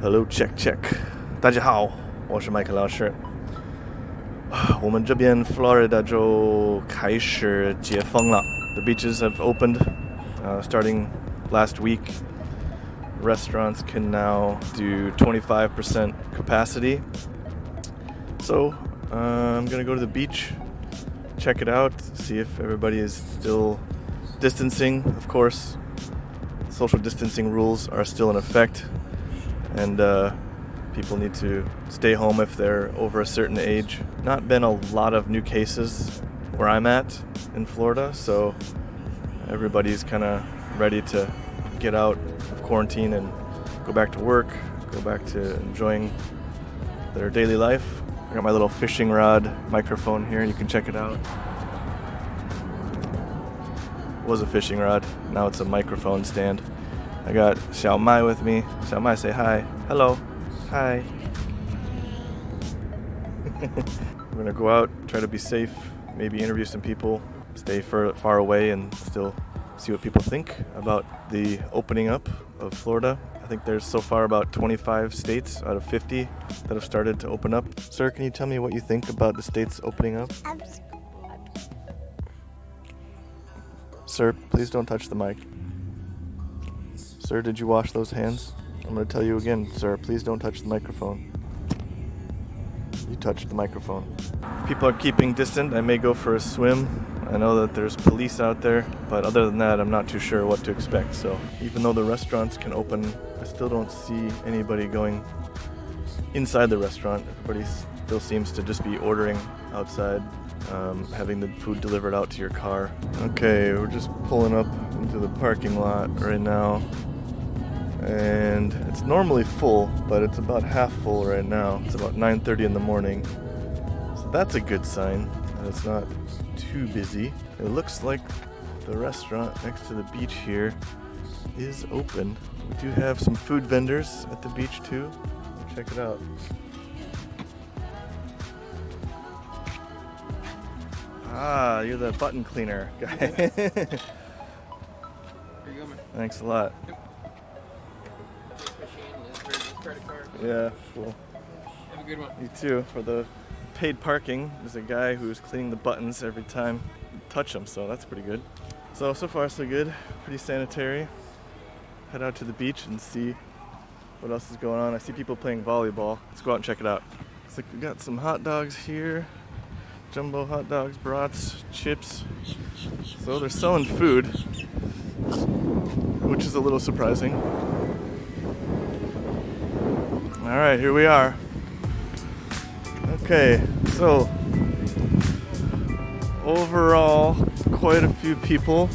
Hello check check， 大家好，我是麦克老师。我们这边 Florida 州开始解封了。The beaches have opened starting last week. Restaurants can now do 25% capacity. So I'm gonna go to the beach, check it out, see if everybody is still distancing. Of course, social distancing rules are still in effect, and people need to stay home if they're over a certain age. Not been a lot of new cases where I'm at in Florida, so everybody's kind of ready to get out of quarantine and go back to work, go back to enjoying their daily life. I got my little fishing rod microphone here, you can check it out. It was a fishing rod, now it's a microphone stand. I got Xiao Mai with me. Xiao Mai, say hi. Hello. Hi. We're gonna go out, try to be safe, maybe interview some people, stay far away and still see what people think about the opening up of Florida. I think there's so far about 25 states out of 50 that have started to open up. Sir, can you tell me what you think about the states opening up? Sir, please don't touch the mic. Sir, did you wash those hands? I'm going to tell you again, sir, please don't touch the microphone. You touched the microphone. If people are keeping distant, I may go for a swim. I know that there's police out there, but other than that, I'm not too sure what to expect. So even though the restaurants can open, I still don't see anybody going inside the restaurant. Everybody still seems to just be ordering outside, having the food delivered out to your car. Okay, we're just pulling up into the parking lot right now. And it's normally full, but it's about half full right now. It's about 9:30 in the morning. So that's a good sign that it's not too busy. It looks like the restaurant next to the beach here is open. We do have some food vendors at the beach too. Check it out. Ah, you're the button cleaner guy. Here you go, man. Thanks a lot. Yep. This machine is for this credit card. Yeah, cool. Have a good one. You too. For the paid parking, there's a guy who's cleaning the buttons every time you touch them, so that's pretty good. So far so good. Pretty sanitary. Head out to the beach and see what else is going on. I see people playing volleyball. Let's go out and check it out. Looks like we got some hot dogs here. Jumbo hot dogs, brats, chips. So they're selling food, which is a little surprising. All right, here we are. Okay, so overall, quite a few people,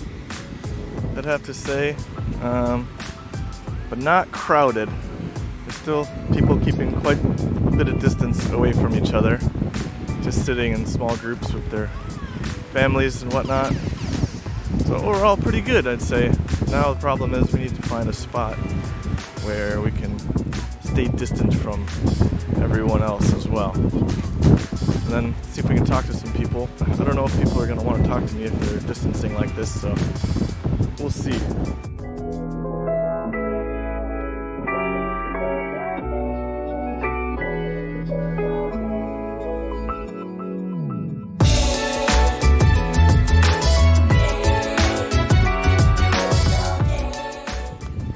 I'd have to say, but not crowded. There's still people keeping quite a bit of distance away from each other, just sitting in small groups with their families and whatnot. So overall, pretty good, I'd say. Now the problem is we need to find a spot where we can stay distant from everyone else as well. And then see if we can talk to some people. I don't know if people are going to want to talk to me if they're distancing like this, so we'll see.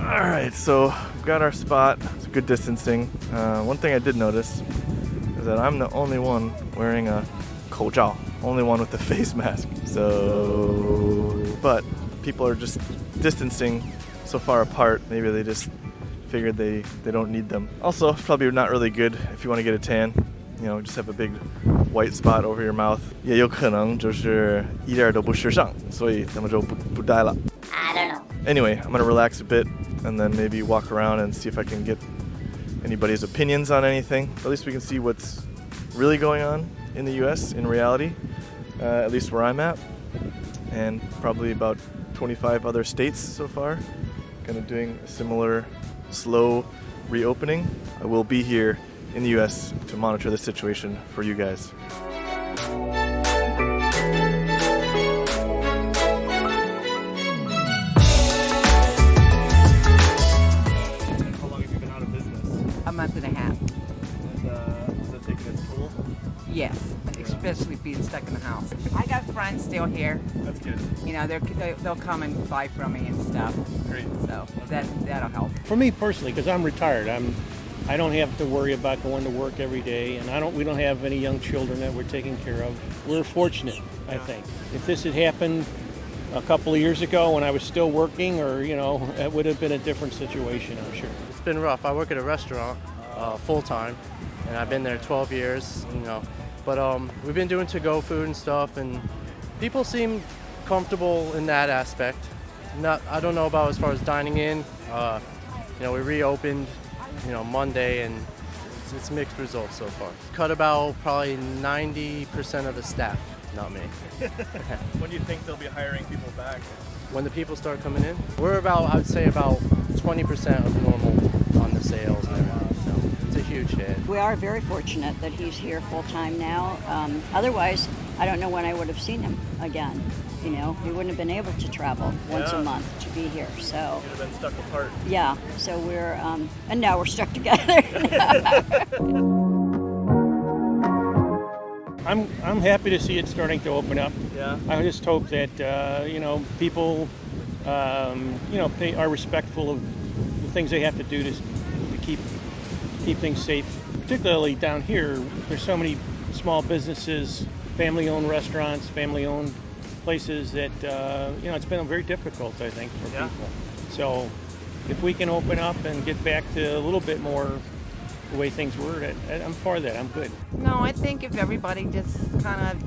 Alright, so we've got our spot. It's good distancing. One thing I did notice is that I'm the only one wearing a 口罩, only one with the face mask. But people are just distancing so far apart. Maybe they just figured they don't need them. Also, it's probably not really good if you want to get a tan. You know, just have a big white spot over your mouth. 也有可能就是一点都不时尚，所以咱们就不戴了。I don't know. Anyway, I'm going to relax a bit and then maybe walk around and see if I can get anybody's opinions on anything. At least we can see what's really going on in the US in reality, at least where I'm at, and probably about 25 other states so far, kind of doing a similar slow reopening. I will be here in the US to monitor the situation for you guys. month and a half. Is it taking its toll? Yes, especially being stuck in the house. I got friends still here. That's good. You know, they'll come and buy from me and stuff. Great. So that'll help. For me personally, because I'm retired, I don't have to worry about going to work every day, and we don't have any young children that we're taking care of. We're fortunate, I think. If this had happened a couple of years ago when I was still working, or it would have been a different situation, I'm sure. It's been rough. I work at a restaurant full time, and I've been there 12 years. But we've been doing to-go food and stuff, and people seem comfortable in that aspect. I don't know about as far as dining in. We reopened, Monday, and it's mixed results so far. Cut about probably 90% of the staff, not me. When do you think they'll be hiring people back? When the people start coming in, we're I would say about 20% of normal on the sales and everything. So it's a huge hit. We are very fortunate that he's here full time now. Otherwise, I don't know when I would have seen him again. We wouldn't have been able to travel once a month to be here. So You'd have been stuck apart. yeah, so we're and now we're stuck together. I'm happy to see it starting to open up. Yeah. I just hope that people are respectful of the things they have to do to keep things safe. Particularly down here, there's so many small businesses, family-owned restaurants, family-owned places that it's been very difficult, I think, for people. So if we can open up and get back to a little bit more the way things were, I'm for that. I'm good. No, I think if everybody just kind of,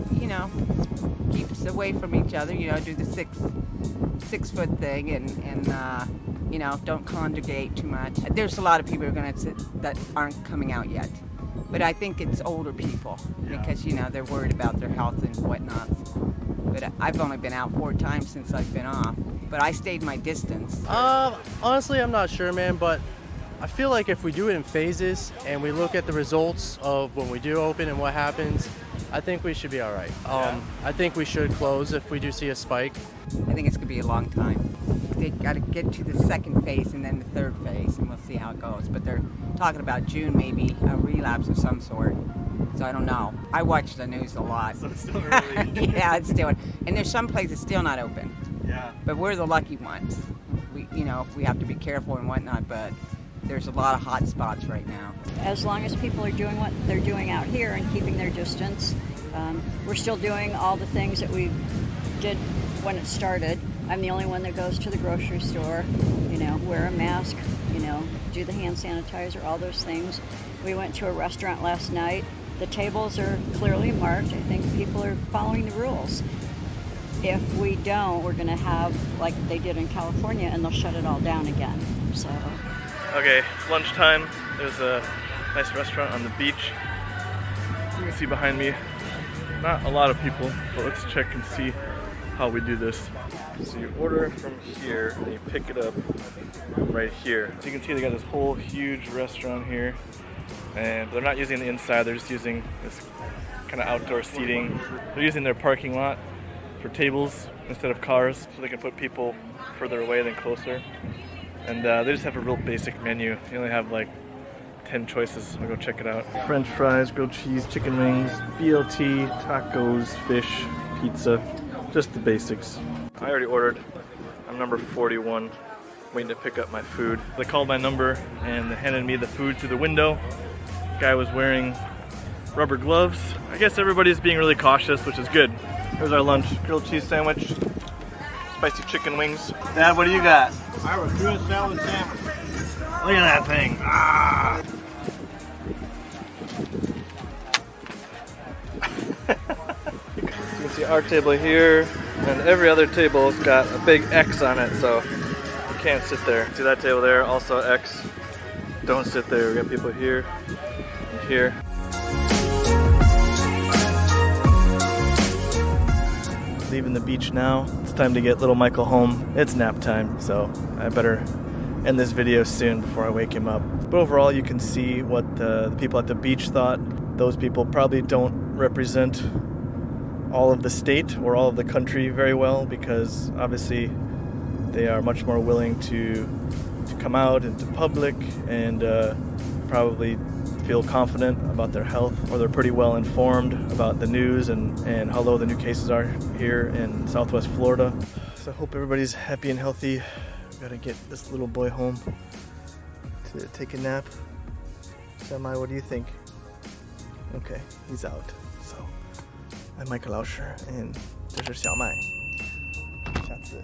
keeps away from each other, do the 6 foot thing and don't congregate too much. There's a lot of people that aren't coming out yet. But I think it's older people because, they're worried about their health and whatnot. But I've only been out 4 times since I've been off. But I stayed my distance. Honestly, I'm not sure, man, but I feel like if we do it in phases and we look at the results of when we do open and what happens, I think we should be all right. I think we should close if we do see a spike. I think it's going to be a long time. They got to get to the second phase and then the third phase, and we'll see how it goes. But they're talking about June, maybe a relapse of some sort. So I don't know. I watch the news a lot. So it's still early. Yeah, it's still, and there's some places still not open. Yeah. But we're the lucky ones. We have to be careful and whatnot, but there's a lot of hot spots right now. As long as people are doing what they're doing out here and keeping their distance, we're still doing all the things that we did when it started. I'm the only one that goes to the grocery store, wear a mask, do the hand sanitizer, all those things. We went to a restaurant last night. The tables are clearly marked. I think people are following the rules. If we don't, we're going to have like they did in California, and they'll shut it all down again. So. Okay, it's lunchtime. There's a nice restaurant on the beach. You can see behind me, not a lot of people, but let's check and see how we do this. So you order from here, and you pick it up right here. So you can see they got this whole huge restaurant here, and they're not using the inside, they're just using this kind of outdoor seating. They're using their parking lot for tables instead of cars, so they can put people further away than closer. And they just have a real basic menu. You only have like 10 choices. I'll go check it out. French fries, grilled cheese, chicken wings, BLT, tacos, fish, pizza, just the basics. I already ordered. I'm number 41, waiting to pick up my food. They called my number and they handed me the food through the window. Guy was wearing rubber gloves. I guess everybody's being really cautious, which is good. Here's our lunch. Grilled cheese sandwich, spicy chicken wings. Dad, what do you got? I was doing a salad sandwich. Look at that thing. Ah. You can see our table here, and every other table's got a big X on it, so you can't sit there. See that table there? Also X. Don't sit there. We got people here and here. Leaving the beach now. It's time to get little Michael home. It's nap time, so I better end this video soon before I wake him up. But overall, you can see what the people at the beach thought. Those people probably don't represent all of the state or all of the country very well, because obviously they are much more willing to come out into public and probably feel confident about their health, or they're pretty well informed about the news and how low the new cases are here in Southwest Florida. So I hope everybody's happy and healthy. Gotta get this little boy home to take a nap. Semi, what do you think? Okay, he's out. So I'm 麦克老师 and 这是小麦。下次